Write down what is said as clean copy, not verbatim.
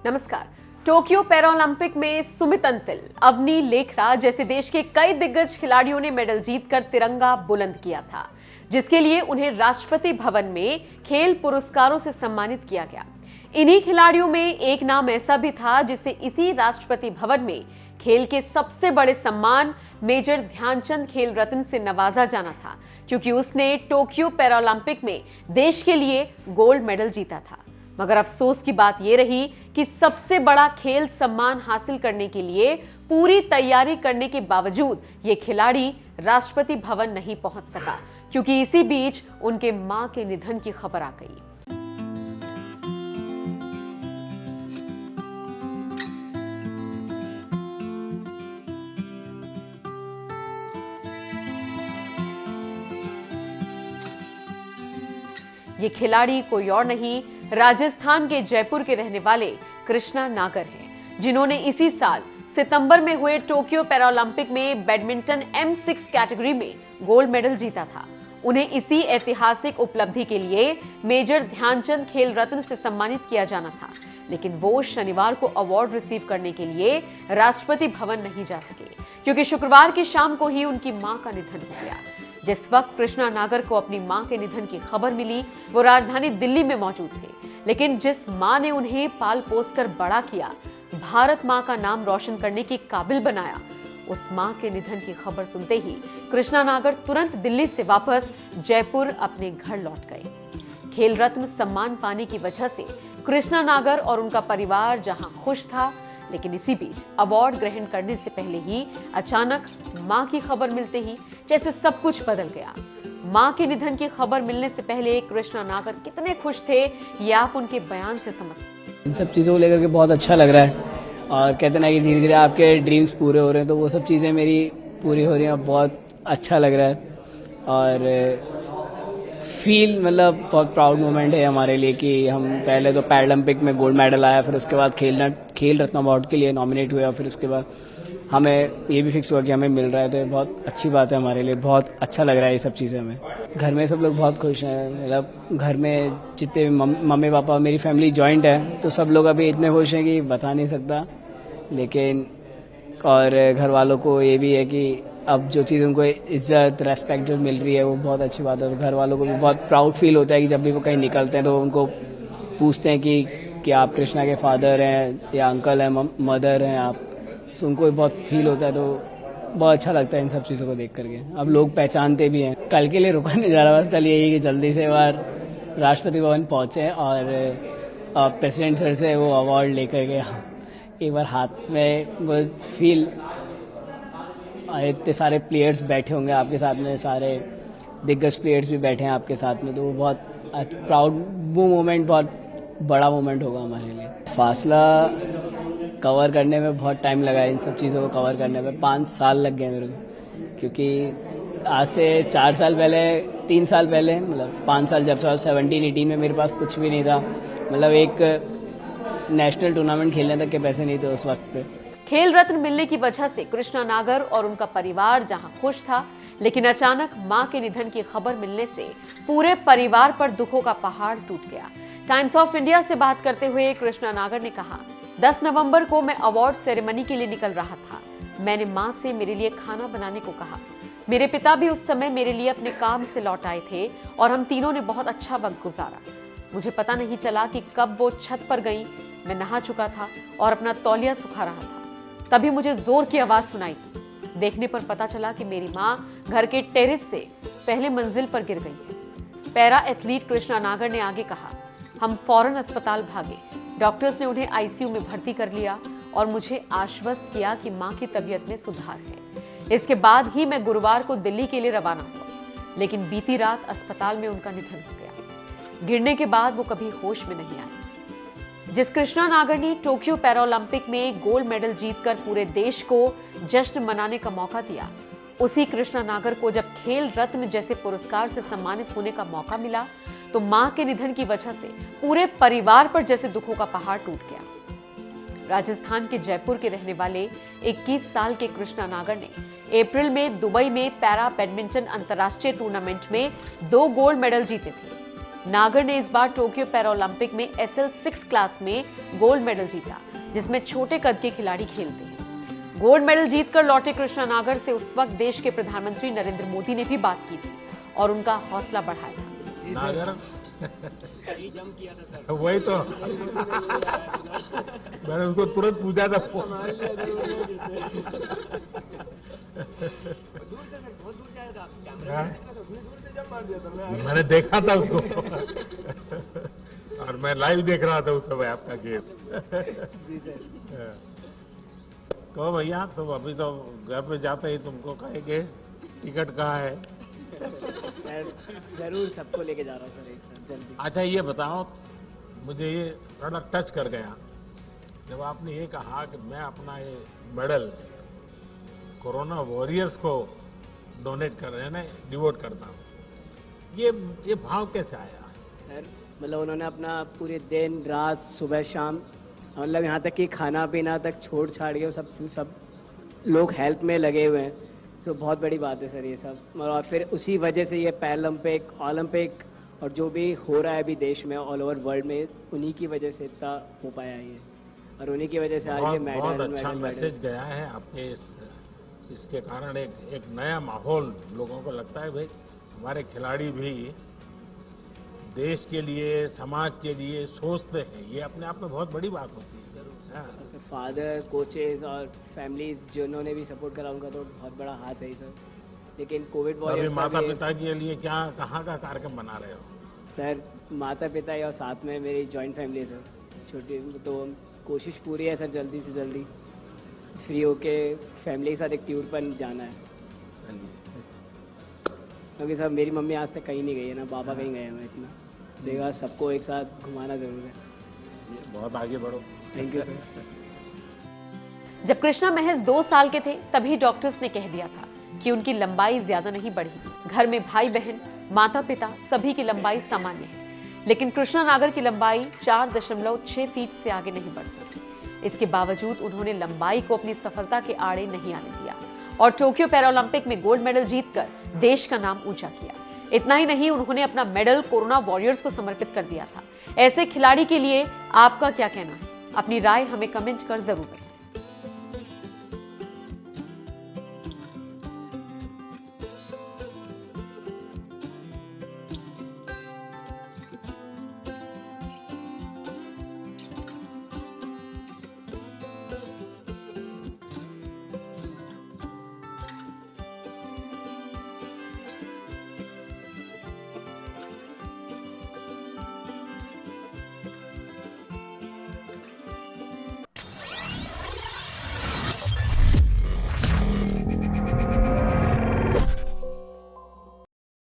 नमस्कार। Tokyo Paralympic में सुमित अंतिल, अवनी लेखरा जैसे देश के कई दिग्गज खिलाड़ियों ने मेडल जीतकर तिरंगा बुलंद किया था, जिसके लिए उन्हें राष्ट्रपति भवन में खेल पुरस्कारों से सम्मानित किया गया। इन्हीं खिलाड़ियों में एक नाम ऐसा भी था जिसे इसी राष्ट्रपति भवन में खेल के सबसे बड़े सम्मान मेजर ध्यानचंद खेल रत्न से नवाजा जाना था, क्योंकि उसने टोक्यो पैरालंपिक में देश के लिए गोल्ड मेडल जीता था। मगर अफसोस की बात यह रही कि सबसे बड़ा खेल सम्मान हासिल करने के लिए पूरी तैयारी करने के बावजूद ये खिलाड़ी राष्ट्रपति भवन नहीं पहुंच सका, क्योंकि इसी बीच उनके मां के निधन की खबर आ गई। ये खिलाड़ी कोई और नहीं, राजस्थान के जयपुर के रहने वाले कृष्णा नागर हैं, जिन्होंने इसी साल सितंबर में हुए टोक्यो पैरालंपिक में बैडमिंटन M6 कैटेगरी में गोल्ड मेडल जीता था। उन्हें इसी ऐतिहासिक उपलब्धि के लिए मेजर ध्यानचंद खेल रत्न से सम्मानित किया जाना था, लेकिन वो शनिवार को अवार्ड रिसीव करने के लिए राष्ट्रपति भवन नहीं जा सके, क्योंकि शुक्रवार की शाम को ही उनकी मां का निधन हो गया। जिस वक्त कृष्णा नागर को अपनी मां के निधन की खबर मिली, वो राजधानी दिल्ली में मौजूद थे, लेकिन जिस मां ने उन्हें पाल पोस कर बड़ा किया, भारत मां का नाम रोशन करने के काबिल बनाया, उस मां के निधन की खबर सुनते ही कृष्णा नागर तुरंत दिल्ली से वापस जयपुर अपने घर लौट गए। खेल रत्न सम्मान पाने की वजह से कृष्णा नागर और उनका परिवार जहां खुश था, लेकिन इसी बीच अवार्ड ग्रहण करने से पहले ही अचानक मां की खबर मिलते ही जैसे सब कुछ बदल गया। मां के निधन की खबर मिलने से पहले कृष्णा नागर कितने खुश थे, ये आप उनके बयान से समझ। इन सब चीज़ों को लेकर के बहुत अच्छा लग रहा है, और कहते ना कि धीरे धीरे आपके ड्रीम्स पूरे हो रहे हैं, तो वो सब चीज़ें मेरी पूरी हो रही हैं। बहुत अच्छा लग रहा है और फील मतलब बहुत प्राउड मोमेंट है हमारे लिए कि हम पहले तो पैरालंपिक में गोल्ड मेडल आया, फिर उसके बाद खेल रत्न अवार्ड के लिए नॉमिनेट हुए, और फिर उसके बाद हमें ये भी फिक्स हुआ कि हमें मिल रहा है, तो ये बहुत अच्छी बात है हमारे लिए। बहुत अच्छा लग रहा है ये सब चीज़ें हमें। घर में सब लोग बहुत खुश हैं, मतलब घर में जितने मम्मी पापा, मेरी फैमिली जॉइंट है, तो सब लोग अभी इतने खुश हैं कि बता नहीं सकता। लेकिन और घर वालों को ये भी है कि अब जो चीज़ उनको इज्जत रेस्पेक्ट जो मिल रही है वो बहुत अच्छी बात है। और घर वालों को भी बहुत प्राउड फील होता है कि जब भी वो कहीं निकलते हैं तो उनको पूछते हैं कि आप कृष्णा के फादर हैं या अंकल हैं, मदर हैं आप, तो उनको भी बहुत फील होता है। तो बहुत अच्छा लगता है इन सब चीज़ों को देख करके। अब लोग पहचानते भी हैं। कल के लिए रुका नहीं जा रहा, बस कल यही कि जल्दी से बार राष्ट्रपति भवन पहुँचे और प्रेसिडेंट सर से वो अवार्ड लेकर गया एक बार हाथ में। वो फील, इतने सारे प्लेयर्स बैठे होंगे आपके साथ में, सारे दिग्गज प्लेयर्स भी बैठे हैं आपके साथ में, तो वो बहुत प्राउड वो मोमेंट, बहुत बड़ा मोमेंट होगा हमारे लिए। फासला कवर करने में बहुत टाइम लगा है, इन सब चीज़ों को कवर करने में 5 साल लग गए मेरे को, क्योंकि आज से 4 साल पहले, 3 साल पहले, मतलब 5 साल, जब 17-18 में मेरे पास कुछ भी नहीं था, मतलब एक नेशनल टूर्नामेंट खेलने तक के पैसे नहीं थे उस वक्त पे। खेल रत्न मिलने की वजह से कृष्णा नागर और उनका परिवार जहां खुश था, लेकिन अचानक मां के निधन की खबर मिलने से पूरे परिवार पर दुखों का पहाड़ टूट गया। टाइम्स ऑफ इंडिया से बात करते हुए कृष्णा नागर ने कहा, 10 नवंबर को मैं अवार्ड सेरेमनी के लिए निकल रहा था। मैंने मां से मेरे लिए खाना बनाने को कहा। मेरे पिता भी उस समय मेरे लिए अपने काम से लौट आए थे और हम तीनों ने बहुत अच्छा वक्त गुजारा। मुझे पता नहीं चला कि कब वो छत पर गई। मैं नहा चुका था और अपना तौलिया सुखा रहा था, तभी मुझे जोर की आवाज सुनाई थी। देखने पर पता चला कि मेरी मां घर के टेरेस से पहले मंजिल पर गिर गई है। पैरा एथलीट कृष्णा नागर ने आगे कहा, हम फौरन अस्पताल भागे। डॉक्टर्स ने उन्हें आईसीयू में भर्ती कर लिया और मुझे आश्वस्त किया कि मां की तबीयत में सुधार है। इसके बाद ही मैं गुरुवार को दिल्ली के लिए रवाना हुआ, लेकिन बीती रात अस्पताल में उनका निधन हो गया। गिरने के बाद वो कभी होश में नहीं आए। जिस कृष्णा नागर ने टोक्यो पैरालंपिक में गोल्ड मेडल जीतकर पूरे देश को जश्न मनाने का मौका दिया, उसी कृष्णा नागर को जब खेल रत्न जैसे पुरस्कार से सम्मानित होने का मौका मिला, तो मां के निधन की वजह से पूरे परिवार पर जैसे दुखों का पहाड़ टूट गया। राजस्थान के जयपुर के रहने वाले 21 साल के कृष्णा नागर ने अप्रैल में दुबई में पैरा बैडमिंटन अंतर्राष्ट्रीय टूर्नामेंट में 2 गोल्ड मेडल जीते थे। नागर ने इस बार टोक्यो पैरालंपिक में SL6 क्लास में गोल्ड मेडल जीता, जिसमें छोटे कद के खिलाड़ी खेलते हैं। गोल्ड मेडल जीतकर लौटे कृष्णा नागर से उस वक्त देश के प्रधानमंत्री नरेंद्र मोदी ने भी बात की थी और उनका हौसला बढ़ाया था। नागर वही तो मैंने उसको तुरंत पूछा था फोन। मैंने देखा था उसको और मैं लाइव देख रहा था उस समय आपका गेम। जी सर। कहो भैया, तुम अभी तो घर पे जाते ही तुमको कहेंगे टिकट कहाँ है। सर जरूर सबको लेके जा रहा हूँ सर, एक साथ जल्दी। अच्छा ये बताओ, मुझे ये थोड़ा टच कर गया जब आपने ये कहा कि मैं अपना ये मेडल कोरोना वॉरियर्स को डोनेट कर रहे हैं, डिवोट करता हूँ। ये भाव कैसे आया? सर मतलब उन्होंने अपना पूरे दिन रात सुबह शाम मतलब यहाँ तक कि खाना पीना तक छोड़ छाड़ के सब लोग हेल्प में लगे हुए हैं। सो बहुत बड़ी बात है सर ये सब। और फिर उसी वजह से ये पैरालंपिक, ओलंपिक और जो भी हो रहा है अभी देश में ऑल ओवर वर्ल्ड में, उन्हीं की वजह से इतना हो पाया है ये, और उन्हीं की वजह से आज ये मेडल। बहुत अच्छा मैसेज गया है आपके इसके कारण एक नया माहौल लोगों को लगता है भाई हमारे खिलाड़ी भी देश के लिए, समाज के लिए सोचते हैं। ये अपने आप में बहुत बड़ी बात होती है। हाँ। सर फादर, कोचेस और फैमिलीज जिन्होंने भी सपोर्ट करा उनका तो बहुत बड़ा हाथ है सर। लेकिन कोविड वॉरियर्स माता पिता के लिए क्या कहाँ का कार्यक्रम बना रहे हो? सर माता पिता और साथ में मेरी जॉइंट फैमिली है सर, छोटी, तो कोशिश पूरी है सर जल्दी से जल्दी फ्री होके फैमिली के साथ एक टूर पर जाना है। क्योंकि सर मेरी मम्मी आज तक कहीं नहीं गई है ना, पापा कहीं गए हैं, मैं इतना देखा सबको एक साथ घुमाना जरूर है। बहुत आगे बढ़ो। Thank you sir. जब कृष्णा महज 2 साल के थे तभी डॉक्टर्स ने कह दिया था कि उनकी लंबाई ज्यादा नहीं बढ़ी। घर में भाई बहन, माता पिता सभी की लंबाई सामान्य है, लेकिन कृष्णा नागर की लंबाई 4.6 फीट से आगे नहीं बढ़ सकी। इसके बावजूद उन्होंने लंबाई को अपनी सफलता के आड़े नहीं आने दिया और टोक्यो पैरालंपिक में गोल्ड मेडल जीतकर देश का नाम ऊंचा किया। इतना ही नहीं, उन्होंने अपना मेडल कोरोना वॉरियर्स को समर्पित कर दिया था। ऐसे खिलाड़ी के लिए आपका क्या कहना है? अपनी राय हमें कमेंट कर जरूर बताएं।